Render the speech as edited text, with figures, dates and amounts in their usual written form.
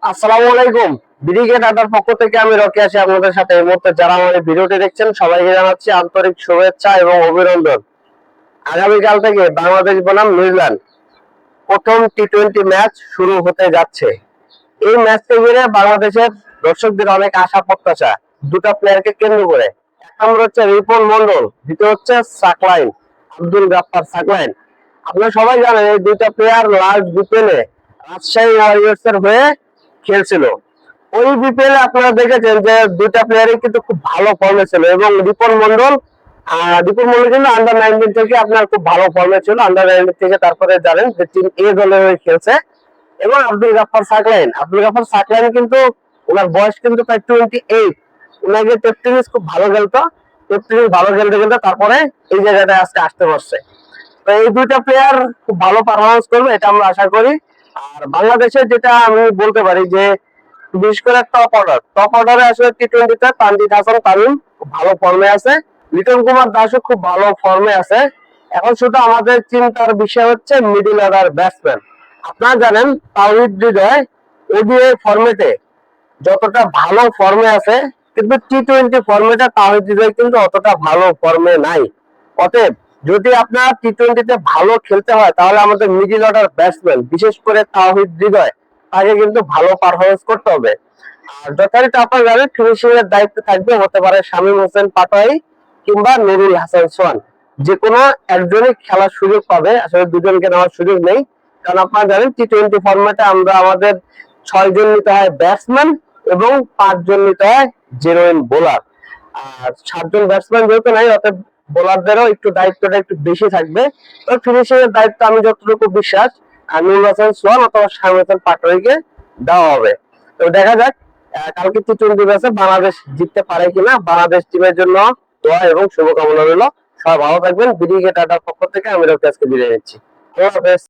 আসসালামু আলাইকুম। বিডিকে টাটার পক্ষ থেকে আমি রকি আছি আপনাদের সাথে। এই মুহূর্তে যারা আমার এই ভিডিওটি দেখছেন সবাইকে জানাচ্ছি আন্তরিক শুভেচ্ছা এবং অভিনন্দন। আগামীকাল থেকে বাংলাদেশ বনাম নিউজিল্যান্ড প্রথম টি-20 ম্যাচ শুরু হতে যাচ্ছে। এই ম্যাচকে ঘিরে বাংলাদেশের দর্শকদের অনেক আশা প্রত্যাশা দুটো প্লেয়ারকে কেন্দ্র করে। এক নম্বর হচ্ছে রিপন মন্ডল, দ্বিতীয় হচ্ছে সাকলাইন, আব্দুল গাফফার সাকলাইন। আপনারা সবাই জানেন এই দুইটা প্লেয়ার লাস্ট বিপিএলে রাজশাহী ওয়ারিয়র্স এর হয়ে খেলছিল। ওই বিপিএল আপনারা দেখেছেন যে দুইটা প্লেয়ারই কিন্তু খুব ভালো ফর্মে ছিল এবং রিপন মন্ডল কিন্তু আন্ডার 19 থেকে আপনার খুব ভালো ফর্মে ছিল। আন্ডার 19 থেকে তারপরে জানেন যে টিম এ দলের হয়ে খেলছে। এবং আব্দুল গাফফার সাকলাইন কিন্তু ওনার বয়স কিন্তু প্রায় 28। ওনাকে টেস্ট টেনিস খুব ভালো খেলতো, টেস্ট টেনিস ভালো খেলতে খেলতে তারপরে এই জায়গাটায় আজকে আসতে পারছে। তো এই দুইটা প্লেয়ার খুব ভালো পারফরমেন্স করবে এটা আমরা আশা করি। আর বাংলাদেশের যেটা আমি বলতে পারি যে বিশেষ করে টপ অর্ডারে আসলে টি-20 তে তানজিদ হাসান তামিম খুব ভালো ফর্মে আছে, লিটন কুমার দাসও খুব ভালো ফর্মে আছে। এখন শুধু আমাদের চিন্তার বিষয় হচ্ছে মিডল অর্ডার ব্যাটসম্যান। আপনারা জানেন তাওহিদ হৃদয় ওডিআই ফরম্যাটে যতটা ভালো ফর্মে আছে, কিন্তু টি-20 ফরম্যাটে তাওহিদ হৃদয় কিন্তু অতটা ভালো ফর্মে নাই। অতএব যদি আপনার টি-20 তে ভালো খেলতে হয় তাহলে আমাদের মিডল অর্ডার ব্যাটসম্যান বিশেষ করে তাওহিদ হৃদয় তাকে কিন্তু ভালো পারফরমেন্স করতে হবে। আর যথারীতি আপনারা জানেন ফিনিশিং এর দায়িত্ব থাকবে, হতে পারে শামীম হোসেন পাটোয়ারি কিংবা নুরুল হাসান সোহান, যে কোনো একজনই খেলার সুযোগ পাবে। আসলে দুজনকে নেওয়ার সুযোগ নেই, কারণ আপনারা জানেন টি-20 ফরম্যাটে আমরা আমাদের 6 জন নিতে হয় ব্যাটসম্যান এবং 5 জন নিতে হয় জেনুইন বোলার। আর 7 জন ব্যাটসম্যান যেহেতু নাই, অতএব বোলারদেরও একটু দায়িত্বটা একটু বেশি থাকবে। তো ফিনিশিং এর দায়িত্ব আমি যতটুকু বিশ্বাস নুরুল হাসান সোহান অথবা শামীম হোসেন পাটোয়ারিকে দেওয়া হবে। তো দেখা যাক কালকে টি-20 ম্যাচে বাংলাদেশ জিততে পারে কিনা। বাংলাদেশ টিমের জন্য দোয়া এবং শুভকামনা রইল। সবাই ভালো থাকবেন। বিডিকে টাটার পক্ষ থেকে আমি রকি আজকে বিদায় নিচ্ছি। আল্লাহ হাফেজ।